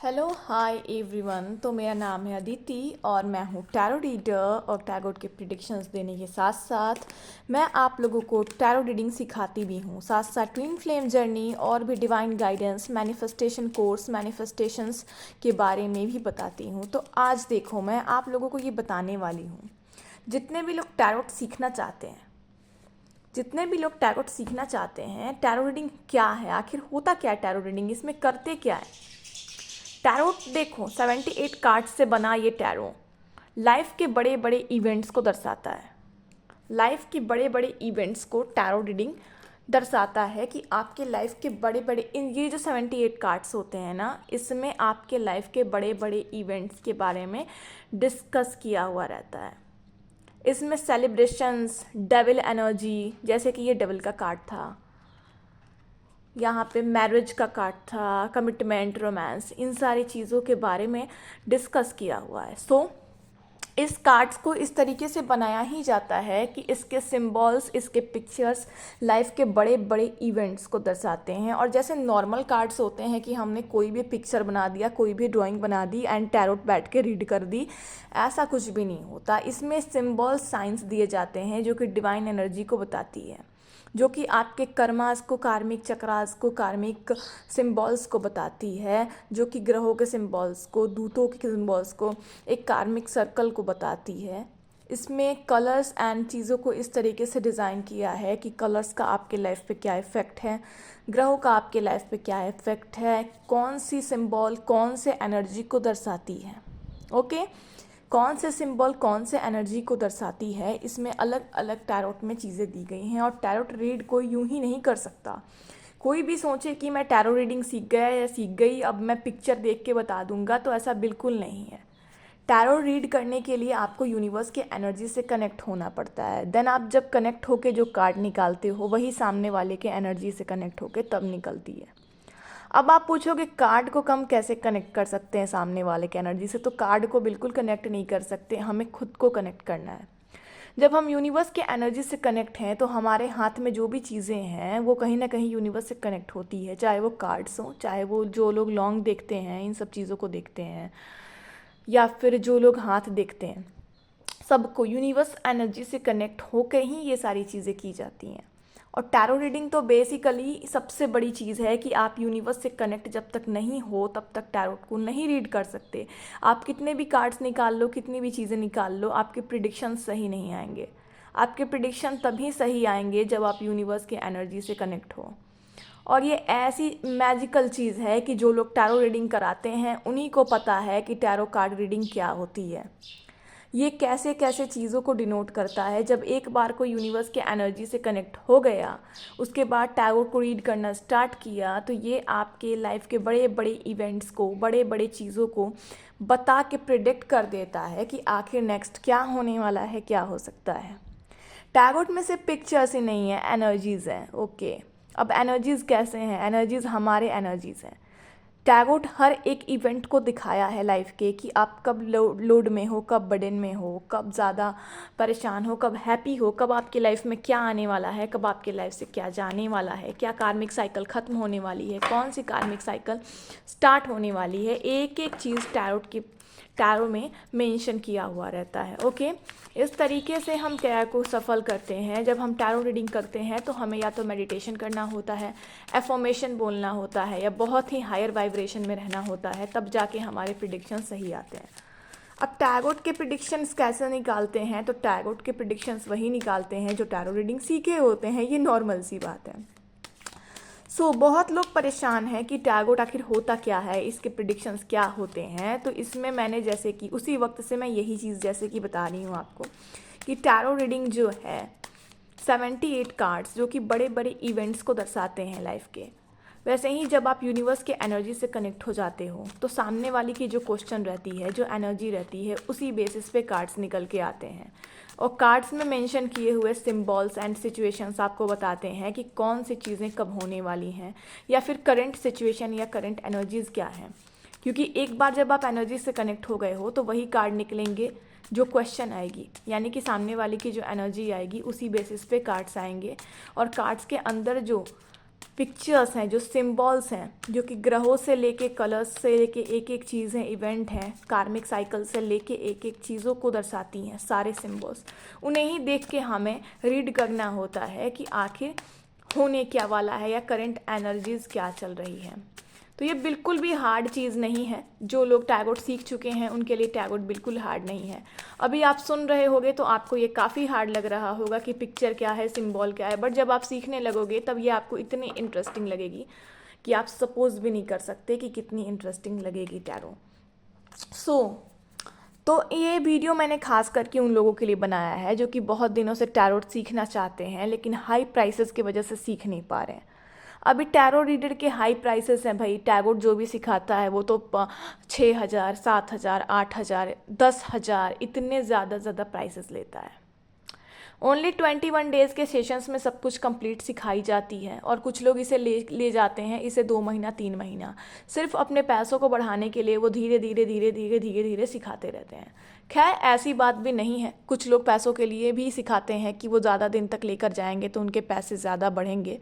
Hello hi everyone. तो मेरा नाम है अदिति और मैं हूँ टैरो रीडर और टैरोट के प्रिडिक्शंस देने के साथ साथ मैं आप लोगों को टैरो रीडिंग सिखाती भी हूँ। साथ साथ ट्विन फ्लेम जर्नी और भी divine guidance, manifestation course, manifestations के बारे में भी बताती हूँ। तो आज देखो मैं आप लोगों को ये बताने वाली हूँ, जितने भी लोग टैरोट सीखना चाहते हैं, टैरो रीडिंग क्या है, आखिर होता क्या है टैरो रीडिंग, इसमें करते क्या है। टैरोट देखो 78 कार्ड से बना ये टैरो लाइफ के बड़े बड़े इवेंट्स को दर्शाता है। लाइफ के बड़े बड़े इवेंट्स को टैरो रीडिंग दर्शाता है कि आपके लाइफ के बड़े बड़े ये जो 78 कार्ड्स होते हैं ना, इसमें आपके लाइफ के बड़े बड़े इवेंट्स के बारे में डिस्कस किया हुआ रहता है। इसमें सेलिब्रेशंस, डेविल एनर्जी, जैसे कि ये डेविल का कार्ड था, यहाँ पे मैरिज का कार्ड था, कमिटमेंट, रोमांस, इन सारी चीज़ों के बारे में डिस्कस किया हुआ है। इस कार्ड्स को इस तरीके से बनाया ही जाता है कि इसके सिंबल्स, इसके पिक्चर्स लाइफ के बड़े बड़े इवेंट्स को दर्शाते हैं। और जैसे नॉर्मल कार्ड्स होते हैं कि हमने कोई भी पिक्चर बना दिया, कोई भी ड्राइंग बना दी एंड टैरोट बैठ के रीड कर दी, ऐसा कुछ भी नहीं होता। इसमें सिंबल्स, साइंस दिए जाते हैं जो कि डिवाइन एनर्जी को बताती है, जो कि आपके कर्मास को, कार्मिक चक्रास को, कार्मिक सिंबल्स को बताती है, जो कि ग्रहों के सिंबल्स को, दूतों के सिंबल्स को, एक कार्मिक सर्कल को बताती है। इसमें कलर्स एंड चीज़ों को इस तरीके से डिज़ाइन किया है कि कलर्स का आपके लाइफ पे क्या इफ़ेक्ट है, ग्रहों का आपके लाइफ पे क्या इफ़ेक्ट है, कौन सी सिंबल कौन से एनर्जी को दर्शाती है। ओके, कौन से सिंबल कौन से एनर्जी को दर्शाती है, इसमें अलग अलग टैरोट में चीज़ें दी गई हैं। और टैरोट रीड कोई यूं ही नहीं कर सकता। कोई भी सोचे कि मैं टैरो रीडिंग सीख गया या सीख गई, अब मैं पिक्चर देख के बता दूंगा, तो ऐसा बिल्कुल नहीं है। टैरो रीड करने के लिए आपको यूनिवर्स के एनर्जी से कनेक्ट होना पड़ता है। देन आप जब कनेक्ट होके जो कार्ड निकालते हो, वही सामने वाले के एनर्जी से कनेक्ट होके तब निकलती है। अब आप पूछोगे कार्ड को हम कैसे कनेक्ट कर सकते हैं सामने वाले के एनर्जी से। तो कार्ड को बिल्कुल कनेक्ट नहीं कर सकते, हमें खुद को कनेक्ट करना है। जब हम यूनिवर्स के एनर्जी से कनेक्ट हैं तो हमारे हाथ में जो भी चीज़ें हैं वो कहीं ना कहीं यूनिवर्स से कनेक्ट होती है, चाहे वो कार्ड्स हों, चाहे वो जो लोग लॉन्ग देखते हैं, इन सब चीज़ों को देखते हैं, या फिर जो लोग हाथ देखते हैं, सबको यूनिवर्स एनर्जी से कनेक्ट होकर ही ये सारी चीज़ें की जाती हैं। और टैरो रीडिंग तो बेसिकली सबसे बड़ी चीज़ है कि आप यूनिवर्स से कनेक्ट जब तक नहीं हो तब तक टैरोट को नहीं रीड कर सकते। आप कितने भी कार्ड्स निकाल लो, कितनी भी चीज़ें निकाल लो, आपके प्रिडिक्शन सही नहीं आएंगे। आपके प्रिडिक्शन तभी सही आएंगे जब आप यूनिवर्स के एनर्जी से कनेक्ट हो। और ये ऐसी मैजिकल चीज़ है कि जो लोग टैरो रीडिंग कराते हैं उन्हीं को पता है कि टैरो कार्ड रीडिंग क्या होती है, ये कैसे कैसे चीज़ों को डिनोट करता है। जब एक बार को यूनिवर्स के एनर्जी से कनेक्ट हो गया, उसके बाद टैरो को रीड करना स्टार्ट किया, तो ये आपके लाइफ के बड़े बड़े इवेंट्स को, बड़े बड़े चीज़ों को बता के प्रिडिक्ट कर देता है कि आखिर नेक्स्ट क्या होने वाला है, क्या हो सकता है। टैरोट में सिर्फ पिक्चर्स ही नहीं है, एनर्जीज़ हैं। ओके, अब एनर्जीज़ कैसे हैं? एनर्जीज़ हमारे एनर्जीज़ हैं। टैरोट हर एक इवेंट को दिखाया है लाइफ के कि आप कब लोड में हो, कब बर्डन में हो, कब ज़्यादा परेशान हो, कब हैप्पी हो, कब आपकी लाइफ में क्या आने वाला है, कब आपके लाइफ से क्या जाने वाला है, क्या कार्मिक साइकिल ख़त्म होने वाली है, कौन सी कार्मिक साइकिल स्टार्ट होने वाली है। एक एक चीज़ टैरो में मेंशन किया हुआ रहता है। ओके, इस तरीके से हम टैरो को सफल करते हैं। जब हम टैरो रीडिंग करते हैं तो हमें या तो मेडिटेशन करना होता है, एफर्मेशन बोलना होता है, या बहुत ही हायर वाइब्रेशन में रहना होता है, तब जाके हमारे प्रिडिक्शन सही आते हैं। अब टैरोट के प्रिडिक्शंस कैसे निकालते हैं? तो टैरोट के प्रिडिक्शंस वही निकालते हैं जो टैरो रीडिंग सीखे होते हैं, ये नॉर्मल सी बात है। बहुत लोग परेशान हैं कि टैरोट आखिर होता क्या है, इसके प्रिडिक्शंस क्या होते हैं। तो इसमें मैंने जैसे कि उसी वक्त से मैं यही चीज़ जैसे कि बता रही हूँ आपको कि टैरो रीडिंग जो है 78 कार्ड्स जो कि बड़े बड़े इवेंट्स को दर्शाते हैं लाइफ के, वैसे ही जब आप यूनिवर्स के एनर्जी से कनेक्ट हो जाते हो तो सामने वाली की जो क्वेश्चन रहती है, जो एनर्जी रहती है, उसी बेसिस पे कार्ड्स निकल के आते हैं। और कार्ड्स में मेंशन किए हुए सिंबल्स एंड सिचुएशंस आपको बताते हैं कि कौन सी चीज़ें कब होने वाली हैं, या फिर करंट सिचुएशन या करंट एनर्जीज़ क्या हैं। क्योंकि एक बार जब आप एनर्जी से कनेक्ट हो गए हो तो वही कार्ड निकलेंगे जो क्वेश्चन आएगी, यानी कि सामने वाले की जो एनर्जी आएगी उसी बेसिस पे कार्ड्स आएंगे। और कार्ड्स के अंदर जो पिक्चर्स हैं, जो सिंबल्स हैं, जो कि ग्रहों से लेके कलर्स से लेके एक एक चीज़ें, इवेंट हैं, कार्मिक साइकिल से लेके एक एक चीज़ों को दर्शाती हैं सारे सिंबल्स। उन्हें ही देख के हमें रीड करना होता है कि आखिर होने क्या वाला है या करंट एनर्जीज क्या चल रही है। तो ये बिल्कुल भी हार्ड चीज़ नहीं है। जो लोग टैरोट सीख चुके हैं उनके लिए टैरोट बिल्कुल हार्ड नहीं है। अभी आप सुन रहे होगे तो आपको ये काफ़ी हार्ड लग रहा होगा कि पिक्चर क्या है, सिंबल क्या है, बट जब आप सीखने लगोगे तब ये आपको इतनी इंटरेस्टिंग लगेगी कि आप सपोज भी नहीं कर सकते कि कितनी इंटरेस्टिंग लगेगी टैरो। तो ये वीडियो मैंने खास करके उन लोगों के लिए बनाया है जो कि बहुत दिनों से टैरोट सीखना चाहते हैं लेकिन हाई प्राइसेस की वजह से सीख नहीं पा रहे हैं। अभी टैरो रीडर के हाई प्राइसेस हैं भाई। टैरोट जो भी सिखाता है वो तो 6,000, 7,000, 8,000, 10,000 इतने ज़्यादा प्राइसेस लेता है। ओनली 21 डेज़ के सेशंस में सब कुछ कंप्लीट सिखाई जाती है और कुछ लोग इसे ले जाते हैं, इसे 2 महीना 3 महीना सिर्फ अपने पैसों को बढ़ाने के लिए वो धीरे धीरे सिखाते रहते हैं। खैर ऐसी बात भी नहीं है, कुछ लोग पैसों के लिए भी सिखाते हैं कि वो ज़्यादा दिन तक लेकर जाएंगे तो उनके पैसे ज़्यादा बढ़ेंगे।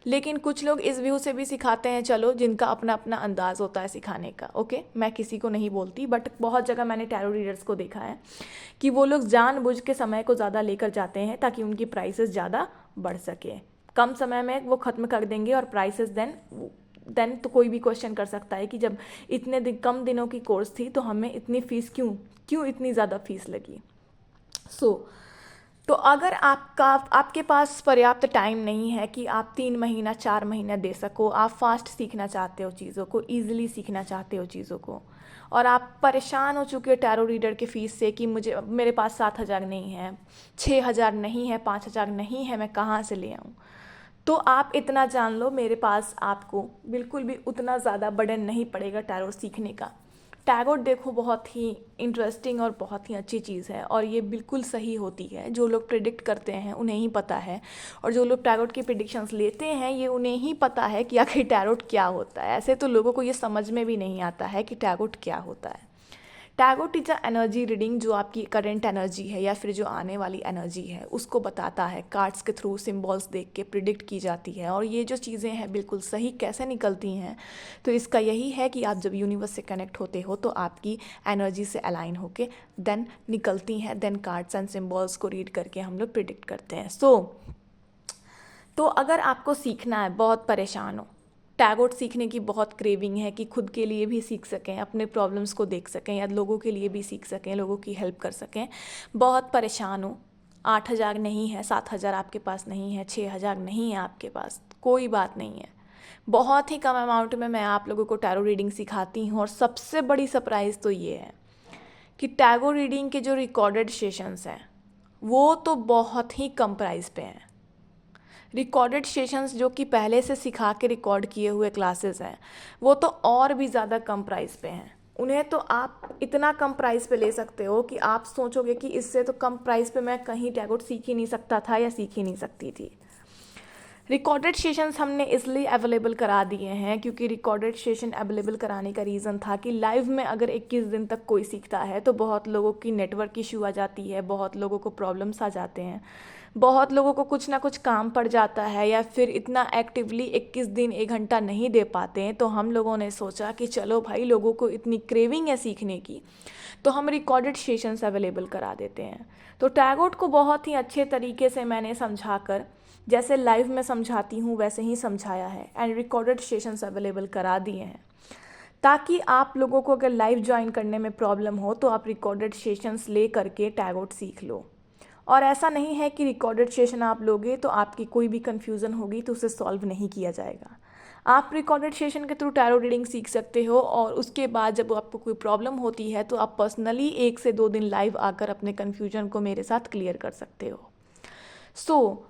लेकिन कुछ लोग इस व्यू से भी सिखाते हैं, चलो जिनका अपना अपना अंदाज़ होता है सिखाने का। ओके, मैं किसी को नहीं बोलती, बट बहुत जगह मैंने टैरो रीडर्स को देखा है कि वो लोग जानबूझ के समय को ज़्यादा लेकर जाते हैं ताकि उनकी प्राइसेस ज़्यादा बढ़ सके। कम समय में वो ख़त्म कर देंगे और प्राइसेस देन तो कोई भी क्वेश्चन कर सकता है कि जब इतने कम दिनों की कोर्स थी तो हमें इतनी फ़ीस क्यों इतनी ज़्यादा फीस लगी। तो अगर आपके पास पर्याप्त टाइम नहीं है कि आप 3 महीना 4 महीना दे सको, आप फास्ट सीखना चाहते हो चीज़ों को, ईजिली सीखना चाहते हो चीज़ों को, और आप परेशान हो चुके हो टैरो रीडर के फ़ीस से कि मेरे पास 7,000 नहीं है, 6,000 नहीं है, 5,000 नहीं है, मैं कहाँ से ले आऊँ, तो आप इतना जान लो मेरे पास आपको बिल्कुल भी उतना ज़्यादा बर्डन नहीं पड़ेगा टैरो सीखने का। टैरोट देखो बहुत ही इंटरेस्टिंग और बहुत ही अच्छी चीज़ है और ये बिल्कुल सही होती है। जो लोग प्रिडिक्ट करते हैं उन्हें ही पता है, और जो लोग टैरोट की प्रिडिक्शंस लेते हैं ये उन्हें ही पता है कि आखिर टैरोट क्या होता है। ऐसे तो लोगों को ये समझ में भी नहीं आता है कि टैरोट क्या होता है। Tarot is a energy reading, जो आपकी करंट एनर्जी है या फिर जो आने वाली एनर्जी है उसको बताता है। कार्ड्स के थ्रू सिंबल्स देख के प्रिडिक्ट की जाती है और ये जो चीज़ें हैं बिल्कुल सही कैसे निकलती हैं, तो इसका यही है कि आप जब यूनिवर्स से कनेक्ट होते हो तो आपकी एनर्जी से अलाइन होके देन निकलती हैं, देन कार्ड्स एंड सिंबल्स को रीड करके हम लोग प्रिडिक्ट करते हैं। तो अगर आपको सीखना है, बहुत परेशान हो, टैरोट सीखने की बहुत क्रेविंग है कि खुद के लिए भी सीख सकें, अपने प्रॉब्लम्स को देख सकें या लोगों के लिए भी सीख सकें, लोगों की हेल्प कर सकें, बहुत परेशान हो, 8,000 नहीं है, 7,000 आपके पास नहीं है, 6,000 नहीं है आपके पास, कोई बात नहीं है। बहुत ही कम अमाउंट में मैं आप लोगों को टैरो रीडिंग सिखाती हूँ और सबसे बड़ी सरप्राइज़ तो ये है कि टैरो रीडिंग के जो रिकॉर्डेड सेशंस हैं वो तो बहुत ही कम प्राइस पे हैं। रिकॉर्डेड सेशंस जो कि पहले से सिखा के रिकॉर्ड किए हुए क्लासेस हैं वो तो और भी ज़्यादा कम प्राइस पे हैं। उन्हें तो आप इतना कम प्राइस पे ले सकते हो कि आप सोचोगे कि इससे तो कम प्राइस पे मैं कहीं टैरोट सीख ही नहीं सकता था या सीख ही नहीं सकती थी। रिकॉर्डेड सेशंस हमने इसलिए अवेलेबल करा दिए हैं क्योंकि रिकॉर्डेड सेशन अवेलेबल कराने का रीज़न था कि लाइव में अगर 21 दिन तक कोई सीखता है तो बहुत लोगों की नेटवर्क इशू आ जाती है, बहुत लोगों को प्रॉब्लम्स आ जाते हैं, बहुत लोगों को कुछ ना कुछ काम पड़ जाता है या फिर इतना एक्टिवली 21 दिन 1 घंटा नहीं दे पाते हैं। तो हम लोगों ने सोचा कि चलो भाई, लोगों को इतनी क्रेविंग है सीखने की तो हम रिकॉर्डेड सेशंस अवेलेबल करा देते हैं। तो टैरोट को बहुत ही अच्छे तरीके से मैंने समझाकर, जैसे लाइव में समझाती हूँ वैसे ही समझाया है एंड रिकॉर्डेड सेशंस अवेलेबल करा दिए हैं ताकि आप लोगों को अगर लाइव ज्वाइन करने में प्रॉब्लम हो तो आप रिकॉर्डेड सेशंस ले करके टैरोट सीख लो। और ऐसा नहीं है कि रिकॉर्डेड सेशन आप लोगे तो आपकी कोई भी कन्फ्यूज़न होगी तो उसे सॉल्व नहीं किया जाएगा। आप रिकॉर्डेड सेशन के थ्रू टैरो रीडिंग सीख सकते हो और उसके बाद जब आपको कोई प्रॉब्लम होती है तो आप पर्सनली 1 से 2 दिन लाइव आकर अपने कन्फ्यूजन को मेरे साथ क्लियर कर सकते हो।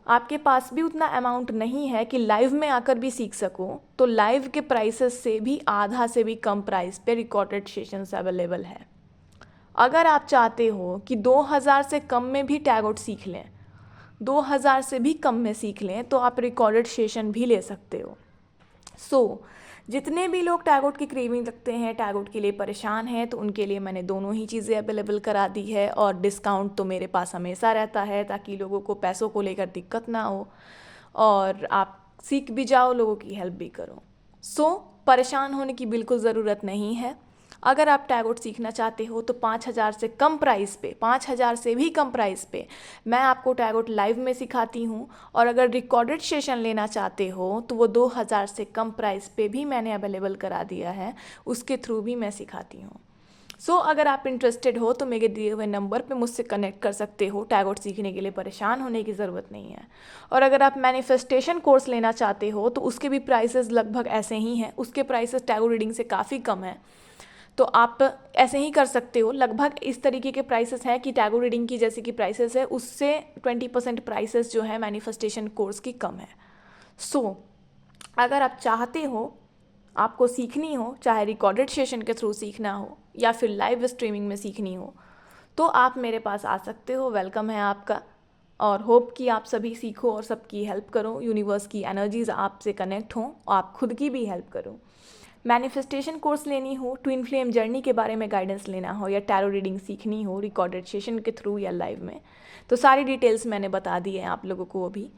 आपके पास भी उतना अमाउंट नहीं है कि लाइव में आकर भी सीख सको, तो लाइव के प्राइसेस से भी आधा से भी कम प्राइस पे रिकॉर्डेड सेशंस अवेलेबल है। अगर आप चाहते हो कि 2,000 से कम में भी टैरोट सीख लें, 2,000 से भी कम में सीख लें, तो आप रिकॉर्डेड सेशन भी ले सकते हो। जितने भी लोग टैरोट की क्रेविंग रखते हैं, टैरोट के लिए परेशान हैं, तो उनके लिए मैंने दोनों ही चीज़ें अवेलेबल करा दी है और डिस्काउंट तो मेरे पास हमेशा रहता है ताकि लोगों को पैसों को लेकर दिक्कत ना हो और आप सीख भी जाओ, लोगों की हेल्प भी करो। सो परेशान होने की बिल्कुल ज़रूरत नहीं है। अगर आप टैरोट सीखना चाहते हो तो 5,000 से कम प्राइस पे, 5,000 से भी कम प्राइस पे मैं आपको टैरोट लाइव में सिखाती हूँ। और अगर रिकॉर्डेड सेशन लेना चाहते हो तो वो 2,000 से कम प्राइस पे भी मैंने अवेलेबल करा दिया है, उसके थ्रू भी मैं सिखाती हूँ। अगर आप इंटरेस्टेड हो तो मेरे दिए हुए नंबर पे मुझसे कनेक्ट कर सकते हो। टैरोट सीखने के लिए परेशान होने की ज़रूरत नहीं है। और अगर आप मैनिफेस्टेशन कोर्स लेना चाहते हो तो उसके भी प्राइसेस लगभग ऐसे ही हैं, उसके प्राइसेस टैरोट रीडिंग से काफ़ी कम है। तो आप ऐसे ही कर सकते हो। लगभग इस तरीके के प्राइसेस हैं कि टैरोट रीडिंग की जैसे कि प्राइसेस है उससे 20% प्राइसेस जो है मैनिफेस्टेशन कोर्स की कम है। अगर आप चाहते हो, आपको सीखनी हो, चाहे रिकॉर्डेड सेशन के थ्रू सीखना हो या फिर लाइव स्ट्रीमिंग में सीखनी हो, तो आप मेरे पास आ सकते हो। वेलकम है आपका। और होप कि आप सभी सीखो और सबकी हेल्प करो, यूनिवर्स की एनर्जीज आपसे कनेक्ट हों और आप खुद की भी हेल्प करो। मैनिफेस्टेशन कोर्स लेनी हो, ट्विन फ्लेम जर्नी के बारे में गाइडेंस लेना हो या टैरो रीडिंग सीखनी हो रिकॉर्डेड सेशन के थ्रू या लाइव में, तो सारी डिटेल्स मैंने बता दी हैं आप लोगों को अभी।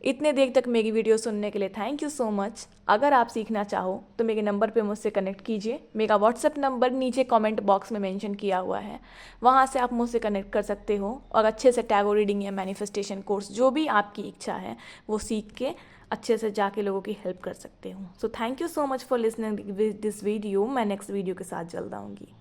इतने देर तक मेरी वीडियो सुनने के लिए थैंक यू सो मच। अगर आप सीखना चाहो तो मेरे नंबर पे मुझसे कनेक्ट कीजिए। मेरा व्हाट्सएप नंबर नीचे कमेंट बॉक्स में मेंशन किया हुआ है, वहाँ से आप मुझसे कनेक्ट कर सकते हो और अच्छे से टैरो रीडिंग या मैनिफेस्टेशन कोर्स जो भी आपकी इच्छा है वो सीख के अच्छे से जाके लोगों की हेल्प कर सकते हो। So thank you so much for listening this video. मैं नेक्स्ट वीडियो के साथ जल्द आऊँगी।